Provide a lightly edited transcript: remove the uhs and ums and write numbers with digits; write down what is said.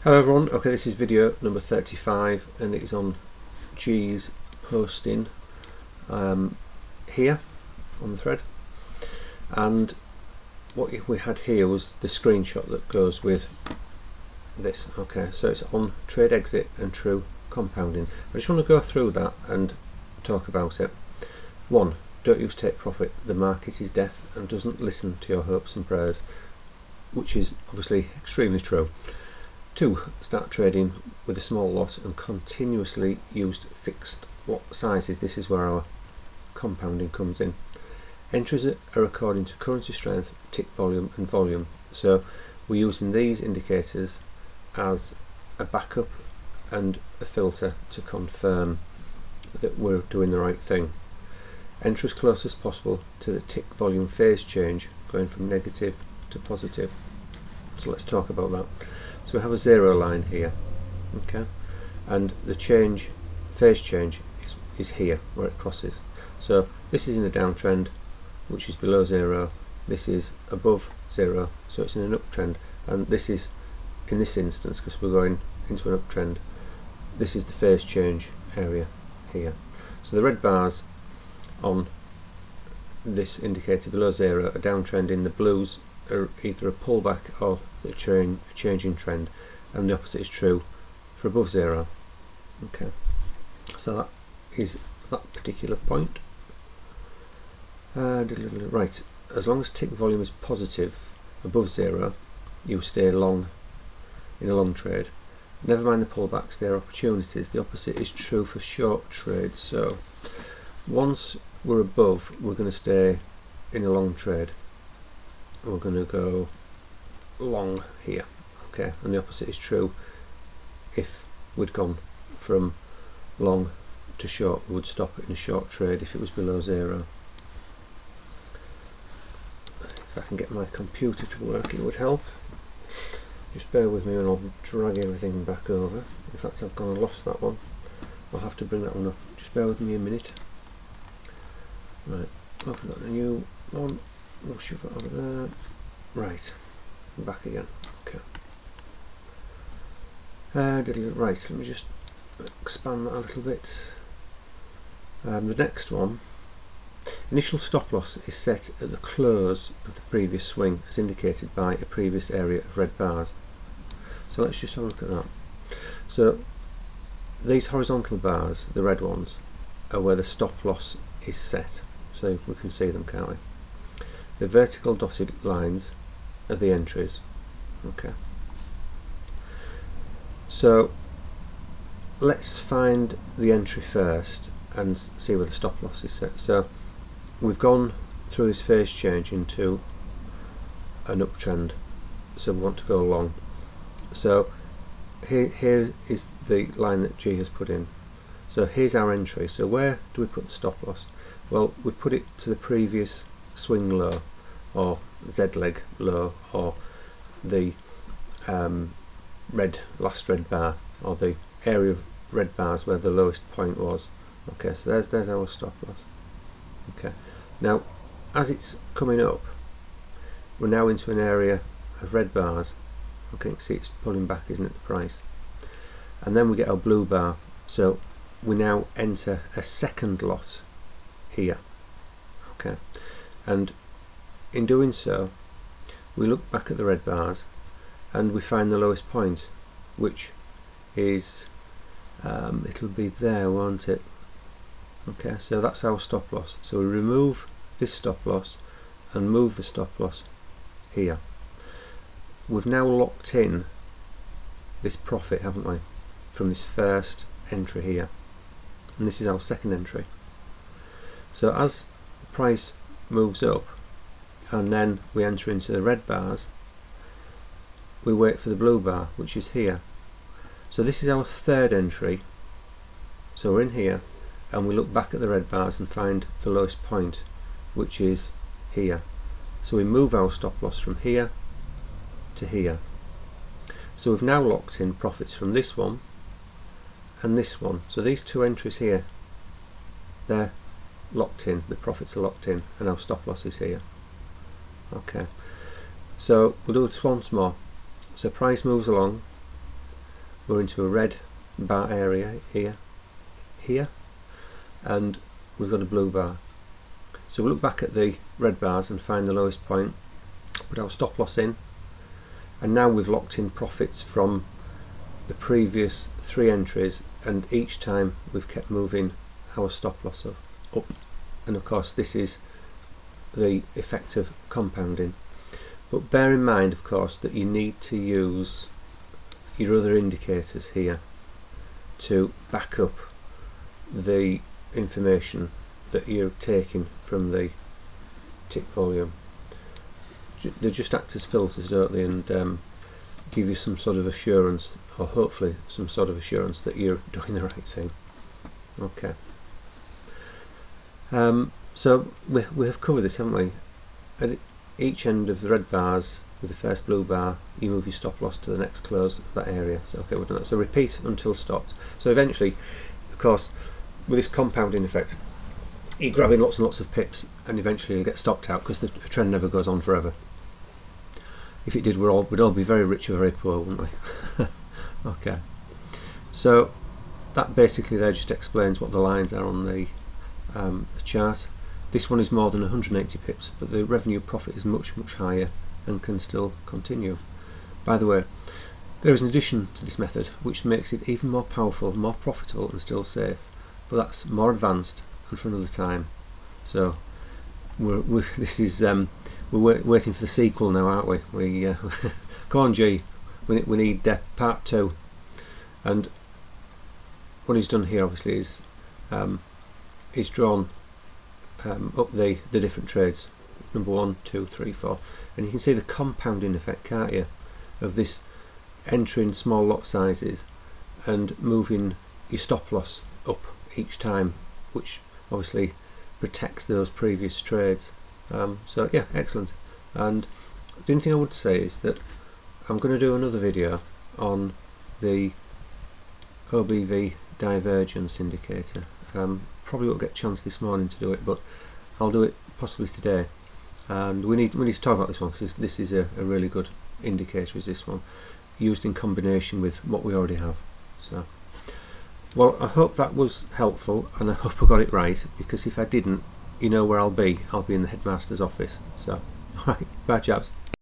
Hello everyone, okay, this is video number 35 and it is on G's posting here on the thread, and what we had here was the screenshot that goes with this. Okay, so it's on trade exit and true compounding. I just want to go through that and talk about it. 1. Don't use take profit. The market is deaf and doesn't listen to your hopes and prayers, which is obviously extremely true. 2. Start trading with a small loss and continuously use fixed lot sizes. This is where our compounding comes in. Entries are according to currency strength, tick volume and volume. So we're using these indicators as a backup and a filter to confirm that we're doing the right thing. Enter as close as possible to the tick volume phase change, going from negative to positive. So let's talk about that. So we have a zero line here, okay, and the change, phase change, is here where it crosses. So this is in a downtrend, which is below zero. This is above zero, so it's in an uptrend. And this is, in this instance, because we're going into an uptrend, this is the phase change area here. So the red bars on this indicator below zero, a downtrend. In the blues are either a pullback or a changing trend, and the opposite is true for above zero. Okay, so that is that particular point. Right, as long as tick volume is positive above zero, you stay long in a long trade. Never mind the pullbacks, they are opportunities. The opposite is true for short trades. So once we're above, we're going to stay in a long trade. We're going to go long here, okay, and the opposite is true. If we'd gone from long to short, we would stop in a short trade if it was below zero. If I can get my computer to work, it would help. Just bear with me and I'll drag everything back over. In fact, I've gone and lost that one. I'll have to bring that one up. Just bear with me a minute. Right, open up a new one. We'll shove it over there. Right, back again. Okay. Right, let me just expand that a little bit. The next one, initial stop loss is set at the close of the previous swing, as indicated by a previous area of red bars. So let's just have a look at that. So these horizontal bars, the red ones, are where the stop loss is set. So we can see them, can't we? The vertical dotted lines are the entries. Okay. So let's find the entry first and see where the stop loss is set. So we've gone through this phase change into an uptrend, so we want to go long. So here is the line that G has put in. So here's our entry. So where do we put the stop loss? Well, we put it to the previous swing low, or Z-leg low, or the last red bar, or the area of red bars where the lowest point was. Okay, so there's our stop loss. Okay, now as it's coming up, we're now into an area of red bars. Okay, you can see it's pulling back, isn't it, the price? And then we get our blue bar, so we now enter a second lot here. Okay, and in doing so, we look back at the red bars and we find the lowest point, which is it'll be there, won't it? Okay, so that's our stop loss. So we remove this stop loss and move the stop loss here. We've now locked in this profit, haven't we, from this first entry here, and this is our second entry. So as the price moves up and then we enter into the red bars, we wait for the blue bar, which is here. So this is our third entry. So we're in here and we look back at the red bars and find the lowest point, which is here. So we move our stop loss from here to here. So we've now locked in profits from this one and this one. So these two entries here, they're locked in, the profits are locked in, and our stop loss is here. Okay, so we'll do this once more. So price moves along, we're into a red bar area here, and we've got a blue bar. So we'll look back at the red bars and find the lowest point, put our stop loss in, and now we've locked in profits from the previous 3 entries, and each time we've kept moving our stop loss up. And of course this is the effect of compounding. But bear in mind, of course, that you need to use your other indicators here to back up the information that you're taking from the tick volume. They just act as filters, don't they, and give you some sort of assurance, or hopefully some sort of assurance that you're doing the right thing. Okay. So we have covered this, haven't we? At each end of the red bars, with the first blue bar, you move your stop loss to the next close of that area. So okay, we've done that. So repeat until stopped. So eventually, of course, with this compounding effect, you're grabbing lots and lots of pips, and eventually you'll get stopped out, because the trend never goes on forever. If it did, we'd all be very rich or very poor, wouldn't we? Okay. So that basically there just explains what the lines are on the chart. This one is more than 180 pips, but the revenue profit is much higher and can still continue. By the way, there is an addition to this method which makes it even more powerful, more profitable, and still safe, but that's more advanced and for another time. So we're waiting for the sequel now, aren't we? Come on, G, we need part 2. And what he's done here obviously is he's drawn up the different trades, number 1, 2, 3, 4, and you can see the compounding effect, can't you, of this entering small lot sizes and moving your stop loss up each time, which obviously protects those previous trades. So yeah, excellent. And the only thing I would say is that I'm going to do another video on the OBV divergence indicator. Probably won't get a chance this morning to do it, but I'll do it possibly today. And we need to talk about this one, because this is a really good indicator, is this one, used in combination with what we already have. So, well, I hope that was helpful, and I hope I got it right, because if I didn't, you know where I'll be. I'll be in the headmaster's office. So, alright, bye chaps.